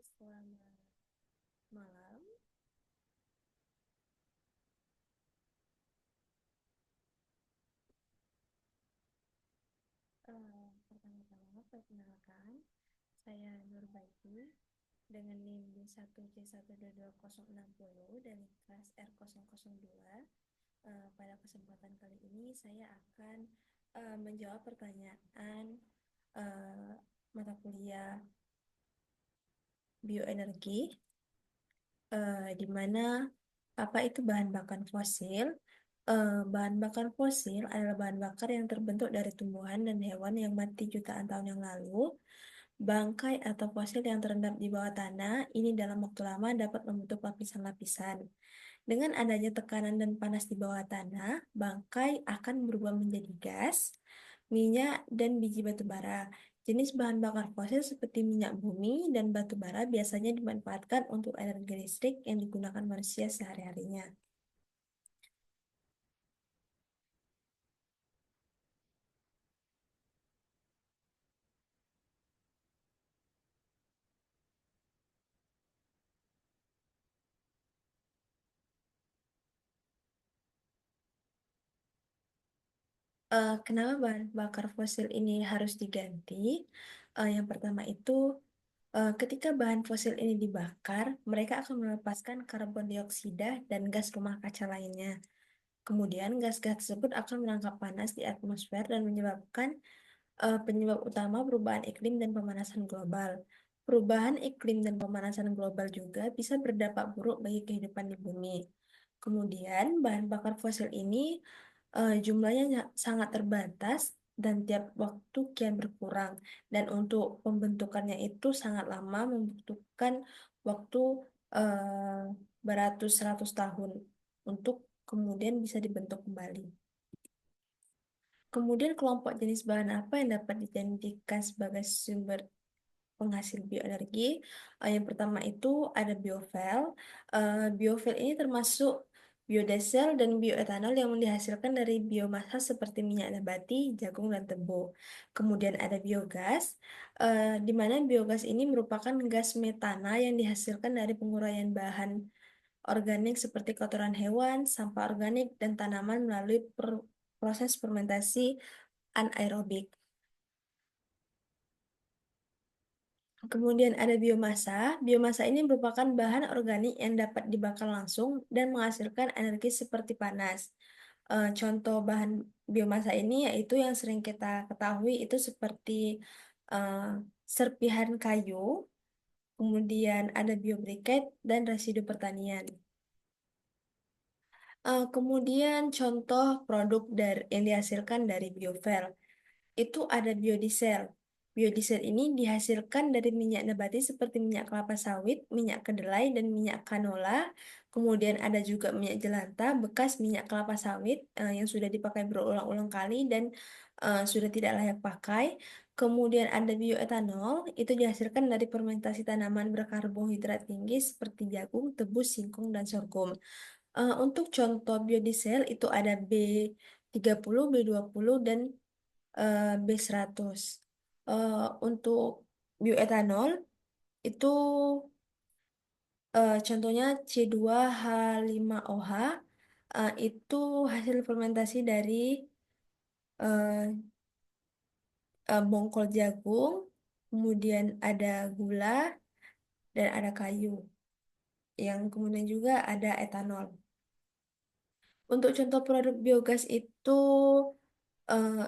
Selamat malam. Pertama-tama perkenalkan, saya Nurbaiti dengan NIM D1C122060 dari kelas R002. Pada kesempatan kali ini saya akan menjawab pertanyaan eh, mata kuliah bioenergi, di mana apa itu bahan bakar fosil. Bahan bakar fosil adalah bahan bakar yang terbentuk dari tumbuhan dan hewan yang mati jutaan tahun yang lalu. Bangkai atau fosil yang terendam di bawah tanah ini dalam waktu lama dapat membentuk lapisan-lapisan. Dengan adanya tekanan dan panas di bawah tanah, bangkai akan berubah menjadi gas, minyak, dan biji batu bara. Jenis bahan bakar fosil seperti minyak bumi dan batu bara biasanya dimanfaatkan untuk energi listrik yang digunakan manusia sehari-harinya. Kenapa bahan bakar fosil ini harus diganti? Yang pertama itu, ketika bahan fosil ini dibakar, mereka akan melepaskan karbon dioksida dan gas rumah kaca lainnya. Kemudian gas-gas tersebut akan menangkap panas di atmosfer dan menyebabkan penyebab utama perubahan iklim dan pemanasan global. Perubahan iklim dan pemanasan global juga bisa berdampak buruk bagi kehidupan di bumi. Kemudian, bahan bakar fosil ini jumlahnya sangat terbatas dan tiap waktu kian berkurang. Dan untuk pembentukannya itu sangat lama, membutuhkan waktu beratus-ratus tahun untuk kemudian bisa dibentuk kembali. Kemudian kelompok jenis bahan apa yang dapat dijadikan sebagai sumber penghasil bioenergi? Yang pertama itu ada biofuel. Biofuel ini termasuk biodiesel dan bioetanol yang dihasilkan dari biomasa seperti minyak nabati, jagung, dan tebu. Kemudian ada biogas, di mana biogas ini merupakan gas metana yang dihasilkan dari penguraian bahan organik seperti kotoran hewan, sampah organik, dan tanaman melalui proses fermentasi anaerobik. Kemudian ada biomasa. Biomasa ini merupakan bahan organik yang dapat dibakar langsung dan menghasilkan energi seperti panas. Contoh bahan biomasa ini yaitu yang sering kita ketahui itu seperti eh, serpihan kayu, kemudian ada biobriket dan residu pertanian. Kemudian contoh produk yang dihasilkan dari biofuel. Itu ada biodiesel. Biodiesel ini dihasilkan dari minyak nabati seperti minyak kelapa sawit, minyak kedelai, dan minyak canola. Kemudian ada juga minyak jelantah bekas minyak kelapa sawit yang sudah dipakai berulang-ulang kali dan sudah tidak layak pakai. Kemudian ada bioetanol, itu dihasilkan dari fermentasi tanaman berkarbohidrat tinggi seperti jagung, tebu, singkong, dan sorghum. Untuk contoh biodiesel itu ada B30, B20, dan B100. Untuk bioetanol itu contohnya C2H5OH, itu hasil fermentasi dari eh, bongkol jagung, kemudian ada gula dan ada kayu. Yang kemudian juga ada etanol. Untuk contoh produk biogas itu eh,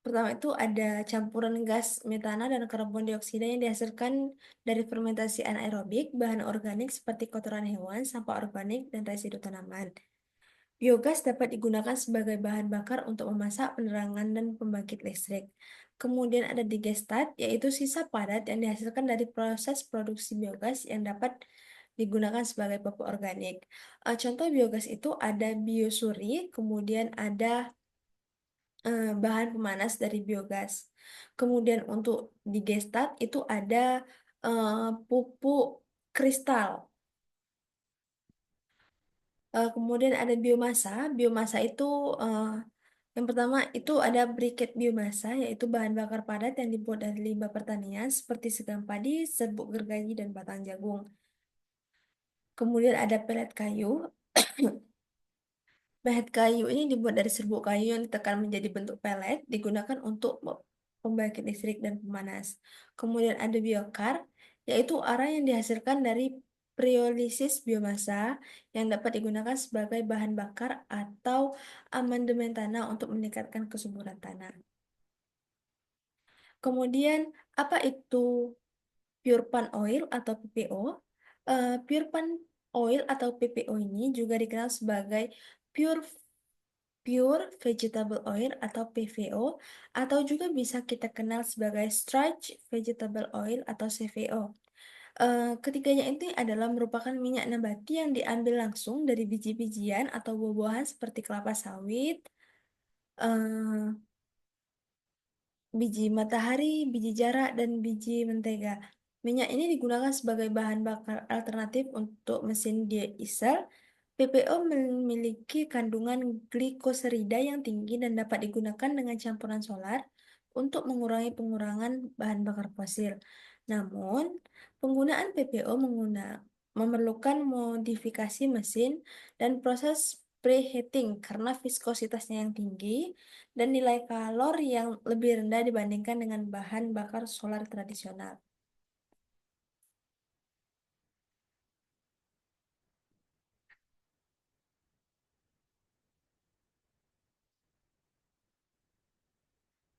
pertama itu ada campuran gas metana dan karbon dioksida yang dihasilkan dari fermentasi anaerobik, bahan organik seperti kotoran hewan, sampah organik, dan residu tanaman. Biogas dapat digunakan sebagai bahan bakar untuk memasak, penerangan, dan pembangkit listrik. Kemudian ada digestat, yaitu sisa padat yang dihasilkan dari proses produksi biogas yang dapat digunakan sebagai pupuk organik. Contoh biogas itu ada biosuri, kemudian ada bahan pemanas dari biogas. Kemudian untuk digestat itu ada eh, pupuk kristal. Kemudian ada biomasa. Biomasa itu eh, Yang pertama itu ada briket biomasa, yaitu bahan bakar padat yang dibuat dari limbah pertanian seperti sekam padi, serbuk gergaji, dan batang jagung. Kemudian ada pelet kayu. Pelet kayu ini dibuat dari serbuk kayu yang ditekan menjadi bentuk pelet, digunakan untuk pembangkit listrik dan pemanas. Kemudian ada biokar, yaitu arang yang dihasilkan dari pyrolysis biomasa yang dapat digunakan sebagai bahan bakar atau amandemen tanah untuk meningkatkan kesuburan tanah. Kemudian, apa itu pure palm oil atau PPO? Pure palm oil atau PPO ini juga dikenal sebagai pure Pure Vegetable Oil atau PVO, atau juga bisa kita kenal sebagai Starch Vegetable Oil atau CVO. Ketiganya ini adalah merupakan minyak nabati yang diambil langsung dari biji-bijian atau buah-buahan seperti kelapa sawit, eh, biji matahari, biji jarak, dan biji mentega. Minyak ini digunakan sebagai bahan bakar alternatif untuk mesin diesel. PPO memiliki kandungan glikoserida yang tinggi dan dapat digunakan dengan campuran solar untuk mengurangi pengurangan bahan bakar fosil. Namun, penggunaan PPO memerlukan modifikasi mesin dan proses preheating karena viskositasnya yang tinggi dan nilai kalor yang lebih rendah dibandingkan dengan bahan bakar solar tradisional.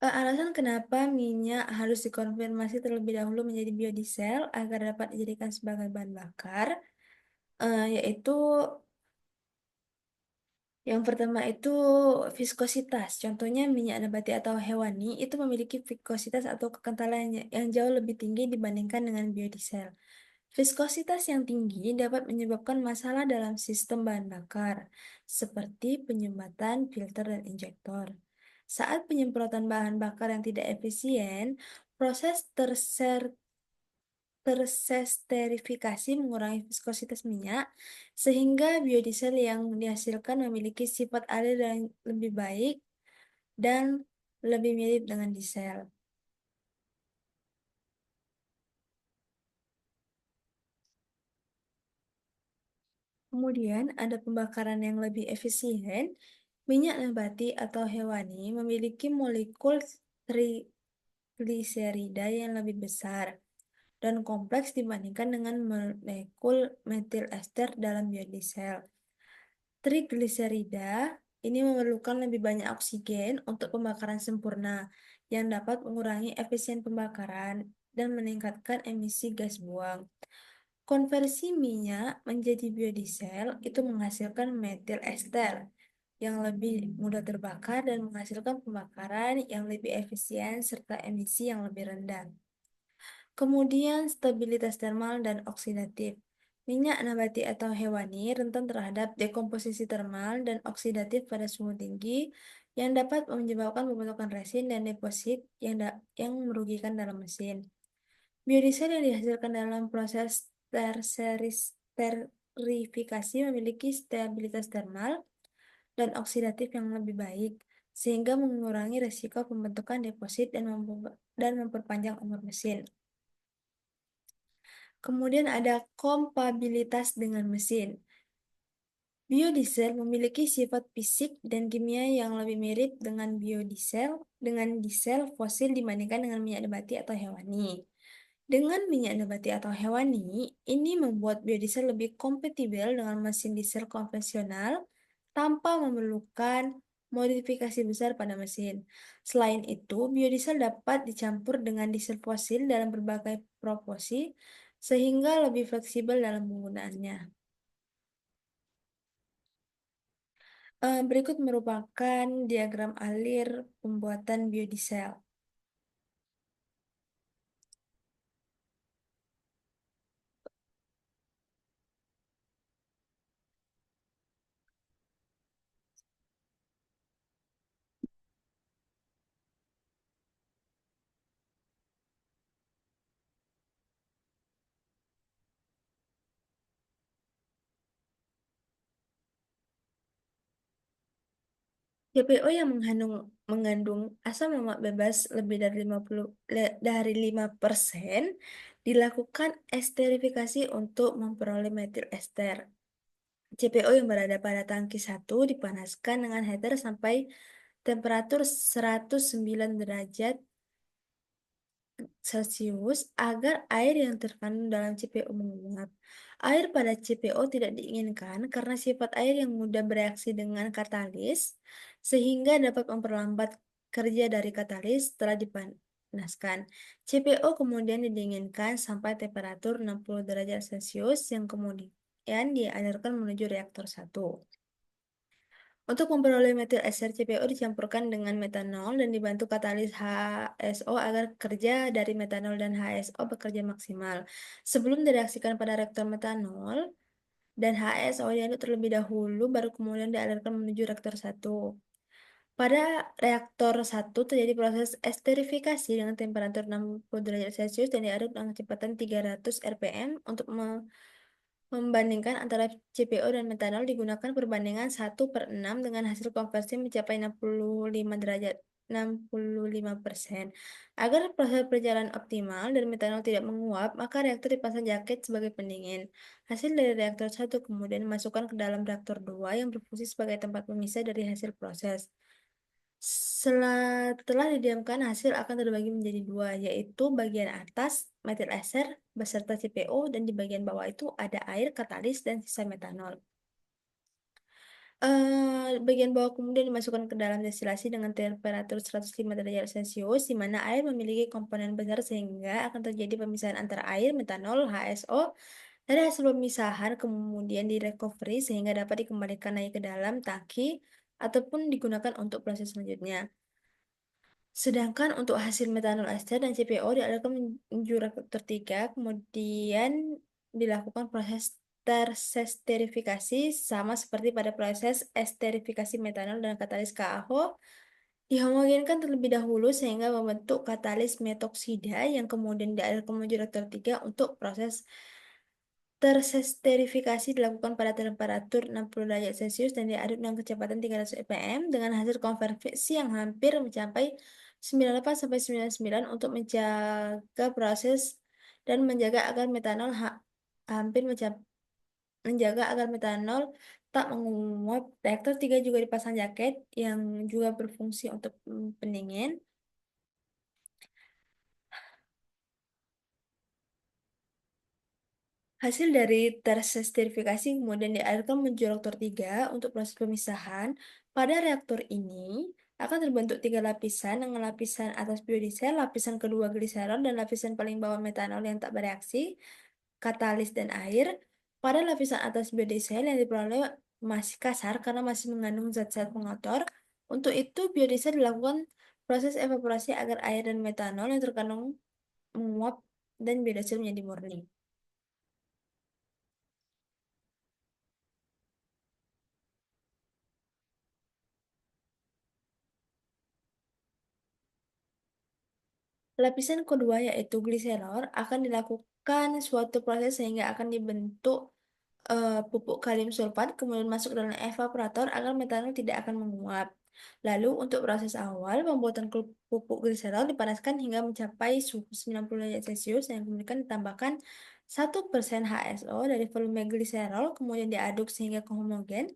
Alasan kenapa minyak harus dikonfirmasi terlebih dahulu menjadi biodiesel agar dapat dijadikan sebagai bahan bakar, yaitu yang pertama itu viskositas. Contohnya minyak nabati atau hewani itu memiliki viskositas atau kekentalan yang jauh lebih tinggi dibandingkan dengan biodiesel. Viskositas yang tinggi dapat menyebabkan masalah dalam sistem bahan bakar, seperti penyumbatan filter dan injektor. Saat penyemprotan bahan bakar yang tidak efisien, proses tersesterifikasi mengurangi viskositas minyak, sehingga biodiesel yang dihasilkan memiliki sifat alir dan lebih baik dan lebih mirip dengan diesel. Kemudian ada pembakaran yang lebih efisien. Minyak nabati atau hewani memiliki molekul trigliserida yang lebih besar dan kompleks dibandingkan dengan molekul metil ester dalam biodiesel. Trigliserida ini memerlukan lebih banyak oksigen untuk pembakaran sempurna yang dapat mengurangi efisien pembakaran dan meningkatkan emisi gas buang. Konversi minyak menjadi biodiesel itu menghasilkan metil ester yang lebih mudah terbakar dan menghasilkan pembakaran yang lebih efisien serta emisi yang lebih rendah. Kemudian stabilitas termal dan oksidatif. Minyak nabati atau hewani rentan terhadap dekomposisi termal dan oksidatif pada suhu tinggi yang dapat menyebabkan pembentukan resin dan deposit yang merugikan dalam mesin. Biodiesel yang dihasilkan dalam proses terifikasi memiliki stabilitas termal dan oksidatif yang lebih baik, sehingga mengurangi risiko pembentukan deposit dan memperpanjang umur mesin. Kemudian ada kompabilitas dengan mesin. Biodiesel memiliki sifat fisik dan kimia yang lebih mirip dengan diesel fosil dibandingkan dengan minyak nabati atau hewani. Dengan minyak nabati atau hewani, ini membuat biodiesel lebih kompatibel dengan mesin diesel konvensional tanpa memerlukan modifikasi besar pada mesin. Selain itu, biodiesel dapat dicampur dengan diesel fosil dalam berbagai proporsi sehingga lebih fleksibel dalam penggunaannya. Berikut merupakan diagram alir pembuatan biodiesel. CPO yang mengandung asam lemak bebas lebih dari 5% dilakukan esterifikasi untuk memperoleh metil ester. CPO yang berada pada tangki satu dipanaskan dengan heater sampai temperatur 109 derajat Celcius agar air yang terkandung dalam CPO menguap. Air pada CPO tidak diinginkan karena sifat air yang mudah bereaksi dengan katalis sehingga dapat memperlambat kerja dari katalis setelah dipanaskan. CPO kemudian didinginkan sampai temperatur 60 derajat Celcius yang kemudian dialirkan menuju reaktor satu. Untuk memperoleh metil ester, CPO dicampurkan dengan metanol dan dibantu katalis HSO agar kerja dari metanol dan HSO bekerja maksimal. Sebelum direaksikan pada reaktor metanol dan HSO diaduk terlebih dahulu, baru kemudian dialirkan menuju reaktor satu. Pada reaktor satu terjadi proses esterifikasi dengan temperatur 60 derajat Celcius dan diaduk dengan kecepatan 300 rpm untuk membandingkan antara CPO dan metanol digunakan perbandingan 1/6 dengan hasil konversi mencapai 65 derajat 65%. Agar proses berjalan optimal dan metanol tidak menguap, maka reaktor dipasang jaket sebagai pendingin. Hasil dari reaktor satu kemudian dimasukkan ke dalam reaktor 2 yang berfungsi sebagai tempat pemisah dari hasil proses. Setelah didiamkan, hasil akan terbagi menjadi dua, yaitu bagian atas metil ester beserta CPO dan di bagian bawah itu ada air, katalis, dan sisa metanol. Bagian bawah kemudian dimasukkan ke dalam destilasi dengan temperatur 105 derajat Celcius, di mana air memiliki komponen besar sehingga akan terjadi pemisahan antara air, metanol, HSO, dari hasil pemisahan kemudian direcovery sehingga dapat dikembalikan lagi ke dalam tangki ataupun digunakan untuk proses selanjutnya. Sedangkan untuk hasil metanol ester dan CPO dialirkan menuju reaktor 3, kemudian dilakukan proses tersesterifikasi sama seperti pada proses esterifikasi metanol dan katalis KAHO. Dihomogenkan terlebih dahulu sehingga membentuk katalis metoksida yang kemudian dialirkan menuju reaktor 3 untuk proses tersesterifikasi dilakukan pada temperatur 60 derajat Celcius dan diaduk dengan kecepatan 300 fpm dengan hasil konversi yang hampir mencapai 98-99 untuk menjaga proses dan menjaga agar metanol hampir menjaga agar metanol tak menguap. Reaktor 3 juga dipasang jaket yang juga berfungsi untuk pendingin. Hasil dari tersesterifikasi kemudian dialirkan menuju reaktor 3 untuk proses pemisahan. Pada reaktor ini akan terbentuk tiga lapisan dengan lapisan atas biodiesel, lapisan kedua gliserol, dan lapisan paling bawah metanol yang tak bereaksi, katalis dan air. Pada lapisan atas biodiesel yang diperoleh masih kasar karena masih mengandung zat-zat pengotor. Untuk itu biodiesel dilakukan proses evaporasi agar air dan metanol yang terkandung menguap dan biodiesel menjadi murni. Lapisan kedua yaitu gliserol akan dilakukan suatu proses sehingga akan dibentuk pupuk kalium sulfat kemudian masuk dalam evaporator agar metanol tidak akan menguap. Lalu untuk proses awal pembuatan pupuk gliserol dipanaskan hingga mencapai suhu 90 derajat Celcius yang kemudian ditambahkan 1% HSO dari volume gliserol kemudian diaduk sehingga homogen.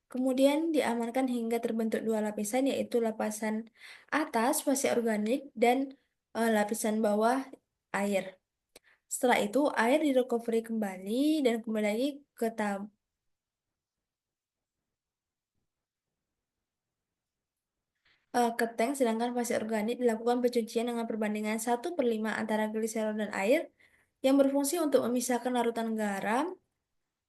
Kemudian diamankan hingga terbentuk dua lapisan yaitu lapisan atas fase organik dan lapisan bawah air. Setelah itu air di recovery kembali dan kembali lagi ke ke tank, sedangkan fase organik dilakukan pencucian dengan perbandingan 1/5 antara gliserol dan air yang berfungsi untuk memisahkan larutan garam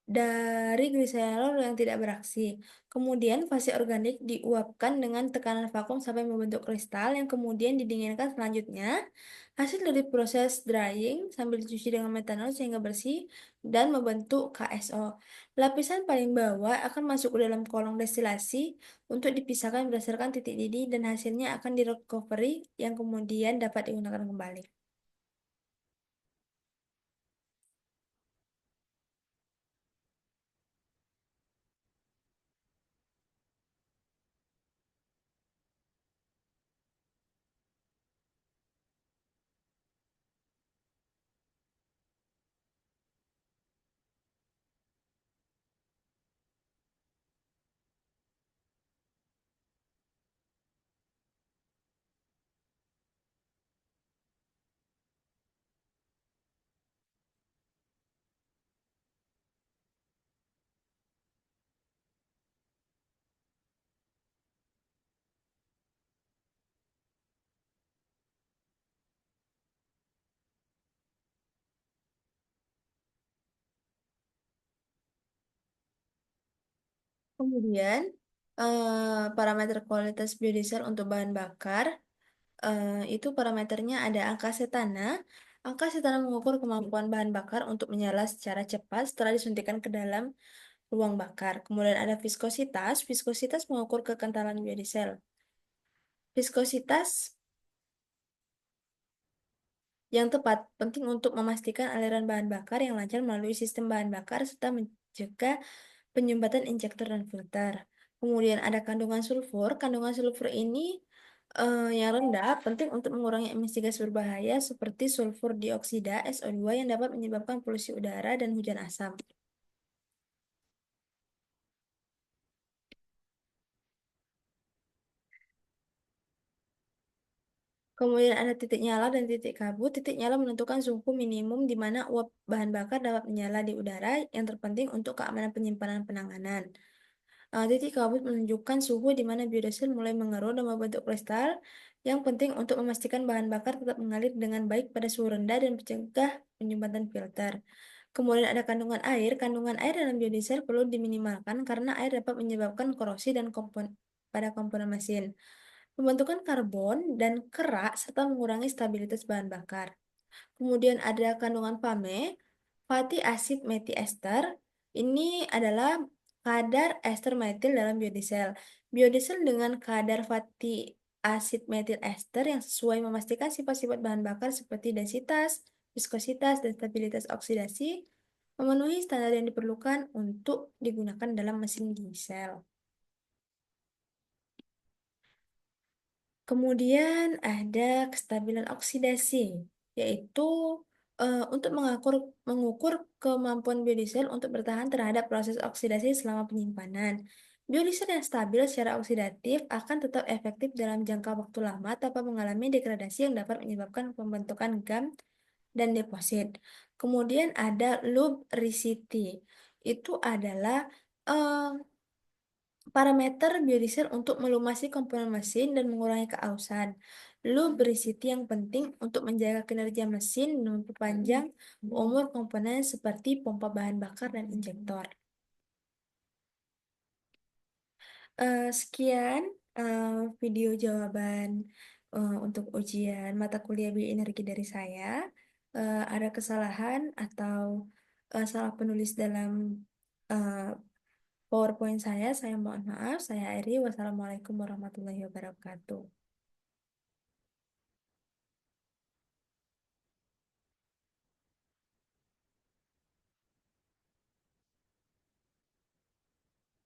dari gliserol yang tidak beraksi. Kemudian fase organik diuapkan dengan tekanan vakum sampai membentuk kristal yang kemudian didinginkan selanjutnya. Hasil dari proses drying sambil dicuci dengan metanol sehingga bersih dan membentuk KSO. Lapisan paling bawah akan masuk ke dalam kolong destilasi untuk dipisahkan berdasarkan titik didih dan hasilnya akan direcovery yang kemudian dapat digunakan kembali. Kemudian, parameter kualitas biodiesel untuk bahan bakar, itu parameternya ada angka setana. Angka setana mengukur kemampuan bahan bakar untuk menyala secara cepat setelah disuntikan ke dalam ruang bakar. Kemudian ada viskositas. Viskositas mengukur kekentalan biodiesel. Viskositas yang tepat penting untuk memastikan aliran bahan bakar yang lancar melalui sistem bahan bakar serta mencegah penyumbatan injektor dan filter. Kemudian ada kandungan sulfur. Kandungan sulfur ini yang rendah penting untuk mengurangi emisi gas berbahaya seperti sulfur dioksida SO2 yang dapat menyebabkan polusi udara dan hujan asam. Kemudian ada titik nyala dan titik kabut. Titik nyala menentukan suhu minimum di mana uap bahan bakar dapat menyala di udara yang terpenting untuk keamanan penyimpanan penanganan. Titik kabut menunjukkan suhu di mana biodiesel mulai mengeruh dan membentuk kristal yang penting untuk memastikan bahan bakar tetap mengalir dengan baik pada suhu rendah dan mencegah penyumbatan filter. Kemudian ada kandungan air. Kandungan air dalam biodiesel perlu diminimalkan karena air dapat menyebabkan korosi dan pada komponen mesin, pembentukan karbon dan kerak serta mengurangi stabilitas bahan bakar. Kemudian ada kandungan FAME, fatty acid methyl ester. Ini adalah kadar ester metil dalam biodiesel. Biodiesel dengan kadar fatty acid methyl ester yang sesuai memastikan sifat-sifat bahan bakar seperti densitas, viskositas, dan stabilitas oksidasi memenuhi standar yang diperlukan untuk digunakan dalam mesin diesel. Kemudian ada kestabilan oksidasi, yaitu untuk mengukur kemampuan biodiesel untuk bertahan terhadap proses oksidasi selama penyimpanan. Biodiesel yang stabil secara oksidatif akan tetap efektif dalam jangka waktu lama tanpa mengalami degradasi yang dapat menyebabkan pembentukan gam dan deposit. Kemudian ada lubricity. Itu adalah eh, parameter biodiesel untuk melumasi komponen mesin dan mengurangi keausan. Lubricity yang penting untuk menjaga kinerja mesin dan memperpanjang umur komponen seperti pompa bahan bakar dan injektor. Sekian eh, video jawaban untuk ujian mata kuliah bioenergi dari saya. Ada kesalahan atau salah penulis dalam eh, PowerPoint saya mohon maaf. Saya Airi. Wassalamualaikum warahmatullahi wabarakatuh.